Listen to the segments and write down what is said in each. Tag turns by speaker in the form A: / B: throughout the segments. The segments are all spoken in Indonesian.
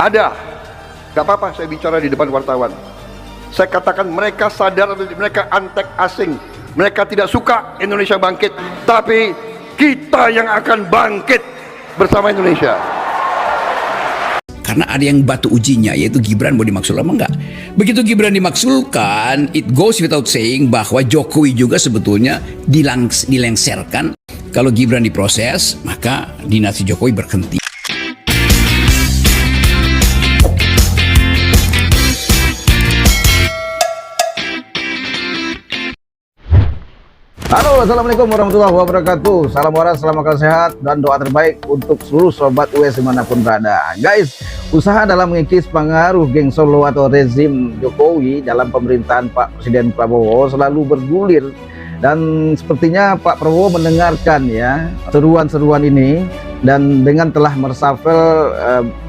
A: Ada, gak apa-apa saya bicara di depan wartawan. Saya katakan mereka sadar atau mereka antek asing, mereka tidak suka Indonesia bangkit, tapi kita yang akan bangkit bersama Indonesia.
B: Karena ada yang batu ujinya, yaitu Gibran mau dimaksulkan apa enggak. Begitu Gibran dimaksulkan, it goes without saying bahwa Jokowi juga sebetulnya dilengserkan. Kalau Gibran diproses, maka dinasti Jokowi berhenti.
C: Halo, assalamualaikum warahmatullahi wabarakatuh. Salam waras, salam akal sehat, dan doa terbaik untuk seluruh sobat US dimanapun berada. Guys, usaha dalam mengikis pengaruh geng Solo atau rezim Jokowi dalam pemerintahan Pak Presiden Prabowo selalu bergulir. Dan sepertinya Pak Prabowo mendengarkan ya seruan-seruan ini, dan dengan telah meresafel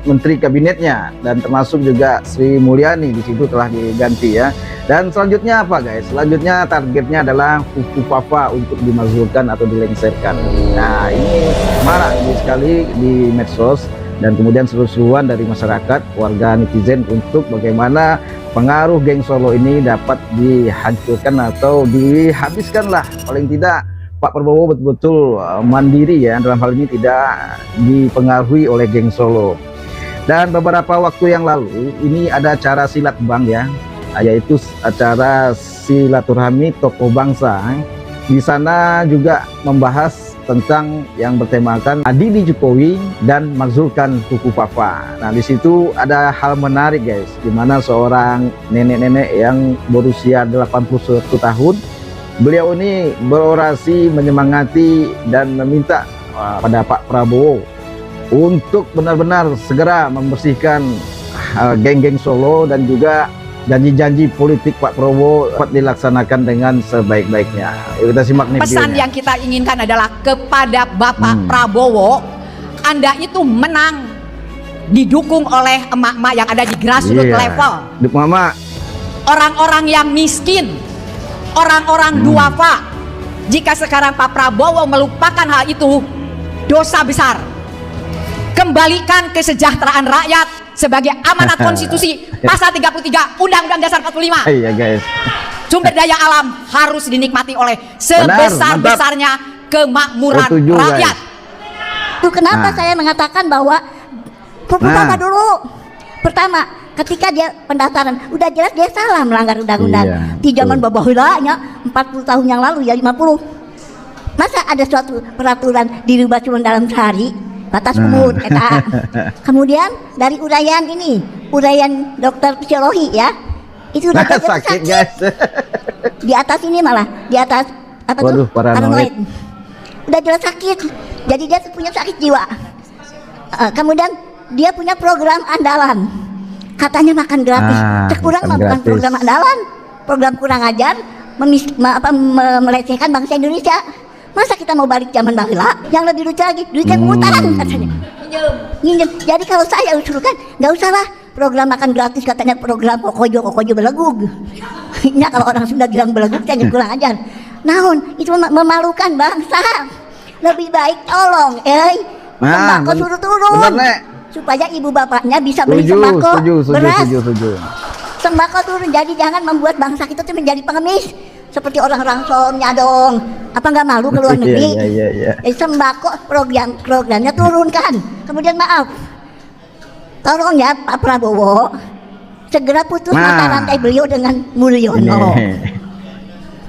C: menteri kabinetnya, dan termasuk juga Sri Mulyani di situ telah diganti ya. Dan selanjutnya apa guys? Selanjutnya targetnya adalah Fufu Fafa untuk dimasukkan atau dilengserkan. Nah, ini marak sekali di medsos, dan kemudian seru-seruan dari masyarakat, warga netizen untuk bagaimana pengaruh geng Solo ini dapat dihancurkan atau dihabiskan lah. Paling tidak Pak Prabowo betul-betul mandiri ya, dalam hal ini tidak dipengaruhi oleh geng Solo. Dan beberapa waktu yang lalu ini ada acara silat bang ya, yaitu acara silaturahmi tokoh bangsa. Di sana juga membahas tentang yang bertemakan adili Jokowi dan makzulkan Fufu Fafa. Nah, di situ ada hal menarik guys, di mana seorang nenek-nenek yang berusia 81 tahun, beliau ini berorasi menyemangati dan meminta pada Pak Prabowo untuk benar-benar segera membersihkan geng-geng Solo, dan juga janji-janji politik Pak Prabowo dapat dilaksanakan dengan sebaik-baiknya. Kita simak nih
D: pesan
C: videonya.
D: yang kita inginkan adalah kepada Bapak Prabowo, Anda itu menang didukung oleh emak-emak yang ada di grassroots level,
C: Mama,
D: orang-orang yang miskin, orang-orang duafa. Jika sekarang Pak Prabowo melupakan hal itu, dosa besar. Kembalikan kesejahteraan rakyat sebagai amanat konstitusi pasal 33 Undang-Undang Dasar 45.
C: Iya guys.
D: Sumber daya alam harus dinikmati oleh sebesar-besarnya kemakmuran rakyat.
E: Itu kenapa saya mengatakan bahwa pertama dulu, pertama ketika dia pendaftaran udah jelas dia salah melanggar undang-undang. Di zaman babahulanya 40 tahun yang lalu ya, 50. Masa ada suatu peraturan dirubah cuma dalam sehari? Batas umur eta. Kemudian dari uraian ini, uraian dokter fisiologi ya, itu udah sakit guys. Di atas ini malah, di atas apa tuh? Paranoid. Udah jelas sakit. Jadi dia punya sakit jiwa. Kemudian dia punya program andalan. Katanya makan gratis. Kurang bukan program andalan, program kurang ajar, melecehkan bangsa Indonesia. Masa kita mau balik zaman bahula? Yang lebih lucu lagi, duitnya ngutang katanya. Minjem. Jadi kalau saya usulkan, nggak usah lah program makan gratis, katanya program kokojo belegug. Ya kalau orang sudah bilang belegug, saya kurang ajar. Naon, itu memalukan bangsa. Lebih baik tolong, sembako suruh turun, supaya ibu bapaknya bisa beli sembako, beras. Sembako turun, jadi jangan membuat bangsa kita tuh menjadi pengemis. Seperti orang-orang soalnya dong, apa nggak malu ke luar negeri? Sembako programnya turunkan. Kemudian maaf, tolong ya Pak Prabowo segera putus mata rantai beliau dengan Mulyono.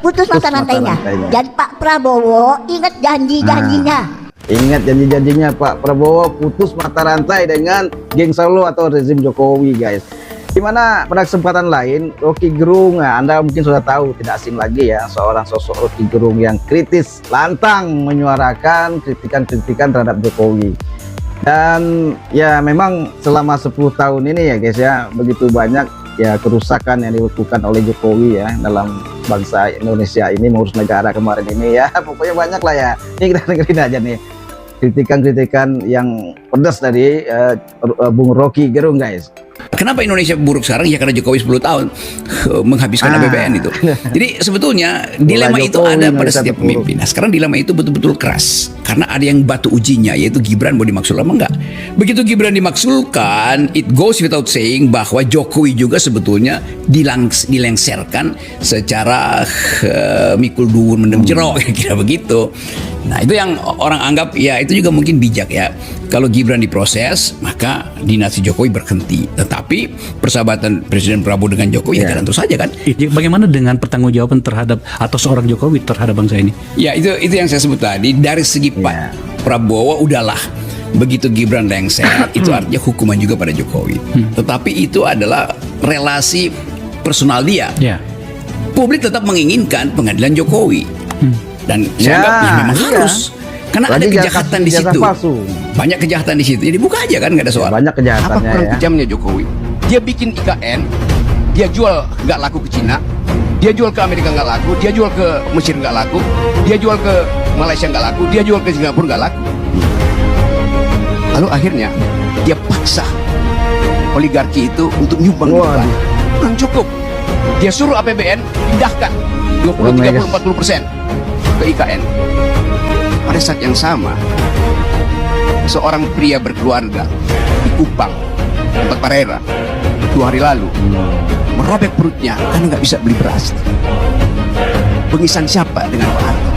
E: Putus mata rantainya. Jadi Pak Prabowo ingat janji-janjinya.
C: Ingat janji-janjinya Pak Prabowo, putus mata rantai dengan geng Solo atau rezim Jokowi guys. Dimana pada kesempatan lain Rocky Gerung, Anda mungkin sudah tahu, tidak asing lagi ya, seorang sosok Rocky Gerung yang kritis, lantang menyuarakan kritikan-kritikan terhadap Jokowi. Dan ya memang selama 10 tahun ini ya guys ya, begitu banyak ya kerusakan yang dilakukan oleh Jokowi ya dalam bangsa Indonesia ini, mengurus negara kemarin ini ya, pokoknya banyak lah ya. Ini kita dengerin aja nih kritikan-kritikan yang pedas dari Bung Rocky Gerung guys.
B: Kenapa Indonesia buruk sekarang? Ya karena Jokowi 10 tahun menghabiskan APBN itu. Jadi sebetulnya dilema itu
C: Jokowi
B: ada pada
C: Indonesia
B: setiap
C: buruk.
B: pemimpin. Nah, sekarang dilema itu betul-betul keras karena ada yang batu ujinya, yaitu Gibran mau dimaksulkan apa enggak. Begitu Gibran dimaksulkan, it goes without saying bahwa Jokowi juga sebetulnya dilengserkan secara mikul duwun mendem jero, kira begitu. Nah, itu yang orang anggap ya itu juga mungkin bijak ya. Kalau Gibran diproses, maka dinasti Jokowi berhenti. Tetapi persahabatan Presiden Prabowo dengan Jokowi ya jalan terus saja kan.
F: Bagaimana dengan pertanggungjawaban terhadap atau seorang Jokowi terhadap bangsa ini?
B: Ya itu yang saya sebut tadi. Dari segi Pak Prabowo udahlah. Begitu Gibran lengser, itu artinya hukuman juga pada Jokowi. Tetapi itu adalah relasi personal dia.
F: Ya.
B: Publik tetap menginginkan pengadilan Jokowi. Dan saya anggap ya memang harus. Karena ada kejahatan di situ. Banyak kejahatan di situ. Jadi buka aja kan, nggak ada soal.
C: Banyak kejahatannya.
G: Apa kurang
C: Ya.
G: kejamnya Jokowi? Dia bikin IKN, dia jual nggak laku ke Cina, dia jual ke Amerika nggak laku, dia jual ke Mesir nggak laku, dia jual ke Malaysia nggak laku, dia jual ke Singapura nggak laku. Lalu akhirnya dia paksa oligarki itu untuk nyumbang di depan. Kurang cukup. Dia suruh APBN pindahkan 20, 30, 40% ke IKN. Pada saat yang sama, seorang pria berkeluarga di Kupang, tempat Parera, 2 hari lalu merobek perutnya karena nggak bisa beli beras. Pengisan siapa dengan Pak Harto?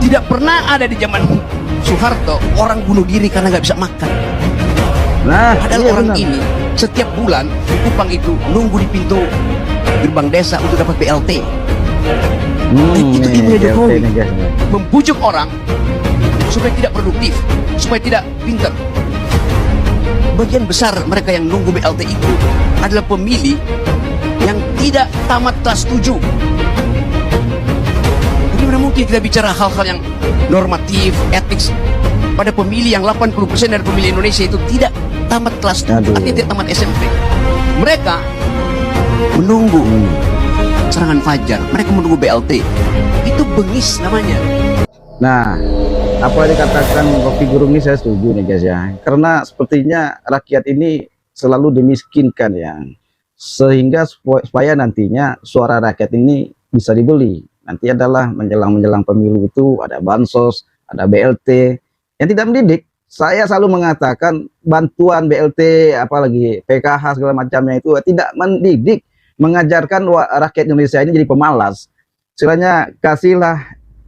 G: Tidak pernah ada di zaman Soeharto orang bunuh diri karena nggak bisa makan.
C: Nah,
G: Padahal
C: iya
G: orang
C: benar.
G: ini setiap bulan di Kupang itu nunggu di pintu gerbang desa untuk dapat BLT. Itu ilmunya Jokowi,
C: nih, guys.
G: membujuk orang supaya tidak produktif, supaya tidak pintar. Bagian besar mereka yang nunggu BLT itu adalah pemilih yang tidak tamat kelas 7. Bagaimana mungkin kita bicara hal-hal yang normatif, etik pada pemilih yang 80% dari pemilih Indonesia itu tidak tamat kelas 7, artinya tidak tamat SMP. Mereka menunggu serangan fajar, mereka menunggu BLT. Itu bengis namanya.
C: Nah, apa yang dikatakan Rocky Gerung ini saya setuju nih guys ya. Karena sepertinya rakyat ini selalu dimiskinkan ya. Sehingga supaya nantinya suara rakyat ini bisa dibeli. Nanti adalah menjelang pemilu itu ada bansos, ada BLT yang tidak mendidik. Saya selalu mengatakan bantuan BLT apalagi PKH segala macamnya itu tidak mendidik, mengajarkan rakyat Indonesia ini jadi pemalas. Istilahnya kasihlah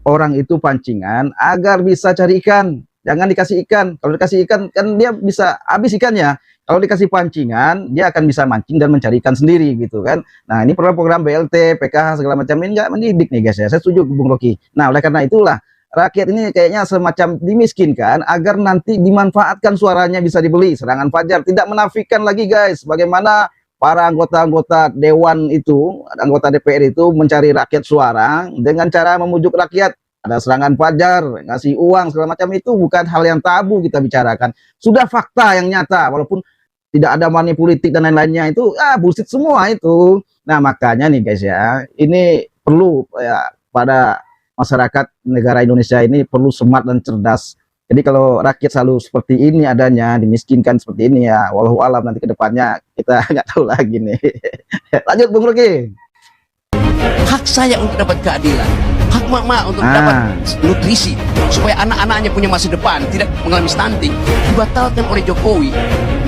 C: orang itu pancingan agar bisa cari ikan. Jangan dikasih ikan. Kalau dikasih ikan kan dia bisa habis ikannya. Kalau dikasih pancingan dia akan bisa mancing dan mencari ikan sendiri gitu kan. Nah, ini program BLT, PKH segala macam ini nggak mendidik nih guys ya. Saya setuju Bung Rocky. Nah, oleh karena itulah rakyat ini kayaknya semacam dimiskinkan agar nanti dimanfaatkan suaranya bisa dibeli. Serangan fajar tidak menafikan lagi guys bagaimana para anggota-anggota dewan itu, anggota DPR itu mencari rakyat suara dengan cara memujuk rakyat. Ada serangan fajar, ngasih uang segala macam itu bukan hal yang tabu kita bicarakan. Sudah fakta yang nyata walaupun tidak ada money politik dan lain-lainnya itu bullshit semua itu. Nah, makanya nih guys ya, ini perlu ya pada masyarakat negara Indonesia ini perlu smart dan cerdas. Jadi kalau rakyat selalu seperti ini adanya, dimiskinkan seperti ini ya, wallahu alam nanti ke depannya kita nggak tahu lagi nih. Lanjut Bung Rocky.
G: Hak saya untuk dapat keadilan, hak mama untuk dapat nutrisi supaya anak-anaknya punya masa depan, tidak mengalami stunting, dibatalkan oleh Jokowi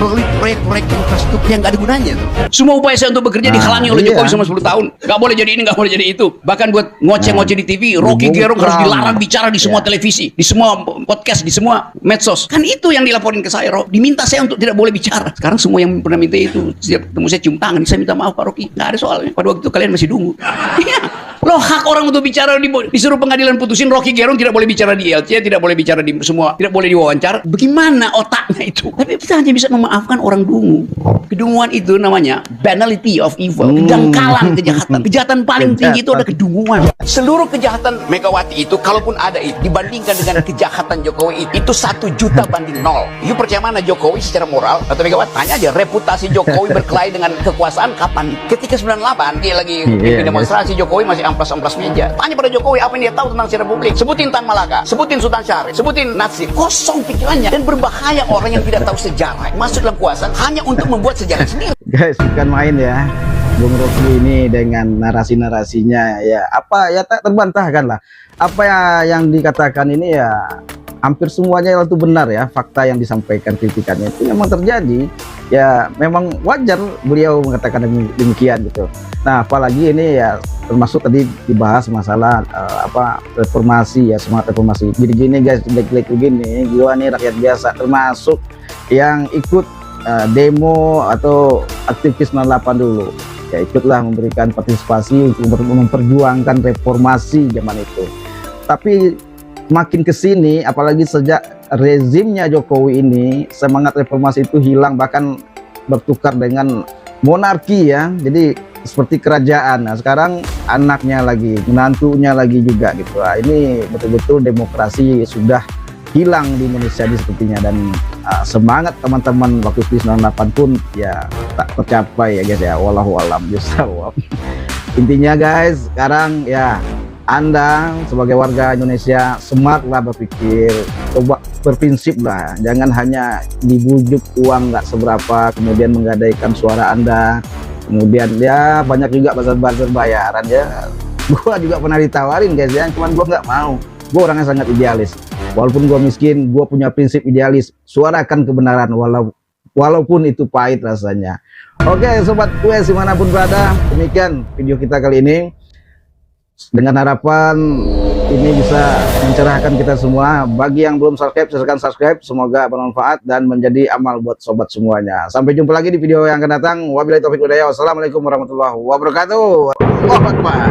G: melalui proyek-proyek infrastruktur yang nggak ada gunanya.
B: Semua upaya saya untuk bekerja dihalangi oleh Jokowi selama 10 tahun. Gak boleh jadi ini, gak boleh jadi itu. Bahkan buat ngoceh-ngoceh di TV, Rocky Gerung harus dilarang bicara di semua televisi, di semua podcast, di semua medsos. Kan itu yang dilaporin ke saya, diminta saya untuk tidak boleh bicara. Sekarang semua yang pernah minta itu, setiap ketemu saya cium tangan, saya minta maaf Pak Rocky. Gak ada soalnya. Pada waktu itu kalian masih dungu. Iya. Loh, hak orang untuk bicara disuruh pengadilan putusin Rocky Gerung tidak boleh bicara di LC, tidak boleh bicara di semua, tidak boleh diwawancara. Bagaimana otaknya itu? Tapi kita hanya bisa memaafkan orang dungu. Kedunguan itu namanya banality of evil, kedangkalan kejahatan. Kejahatan paling tinggi itu ada kedunguan.
G: Seluruh kejahatan Megawati itu, kalaupun ada itu, dibandingkan dengan kejahatan Jokowi itu 1 juta banding 0. You percaya mana Jokowi secara moral atau Megawati? Tanya aja, reputasi Jokowi berkelahi dengan kekuasaan kapan? Ketika 98 dia lagi pimpin demonstrasi, Jokowi masih amplas-amplas meja. Tanya pada Jokowi apa yang dia tahu tentang sejarah publik. Sebutin Tan Malaka, sebutin Sultan Syarif, sebutin Nazi. Kosong pikirannya. Dan berbahaya orang yang tidak tahu sejarah masuk dalam kuasa hanya untuk membuat sejarah sendiri.
C: Guys, bukan main ya Bung Rocky ini dengan narasi-narasinya, ya apa ya tak terbantahkan lah. Apa yang dikatakan ini ya hampir semuanya itu benar ya, fakta yang disampaikan, kritikannya itu memang terjadi. Ya memang wajar beliau mengatakan demikian gitu. Nah apalagi ini ya termasuk tadi dibahas masalah reformasi ya, semangat reformasi. Gini-gini guys, jelek-jelek begini, gua nih rakyat biasa termasuk yang ikut demo atau aktivis 98 dulu. Ya ikutlah memberikan partisipasi untuk memperjuangkan reformasi zaman itu. Tapi makin kesini, apalagi sejak rezimnya Jokowi ini, semangat reformasi itu hilang, bahkan bertukar dengan monarki ya. Jadi seperti kerajaan. Nah sekarang anaknya lagi, menantunya lagi juga gitu. Nah, ini betul-betul demokrasi sudah hilang di Indonesia ini sepertinya, dan semangat teman-teman waktu 98 pun ya tak tercapai ya guys ya. Wallahu a'lam bishawab. Intinya guys, sekarang ya Anda sebagai warga Indonesia smartlah berpikir, coba berprinsip lah, jangan hanya dibujuk uang nggak seberapa kemudian menggadaikan suara Anda, kemudian ya banyak juga buzzer-buzzer bayaran ya. Gua juga pernah ditawarin guys ya, cuman gua nggak mau. Gua orangnya sangat idealis, walaupun gua miskin, gua punya prinsip idealis, suarakan kebenaran walaupun itu pahit rasanya. Oke sobat US dimanapun berada, demikian video kita kali ini. Dengan harapan ini bisa mencerahkan kita semua. Bagi yang belum subscribe, silahkan subscribe. Semoga bermanfaat dan menjadi amal buat sobat semuanya. Sampai jumpa lagi di video yang akan datang. Wabillahi taufiq wal hidayah. Wassalamualaikum warahmatullahi wabarakatuh. Allahu Akbar.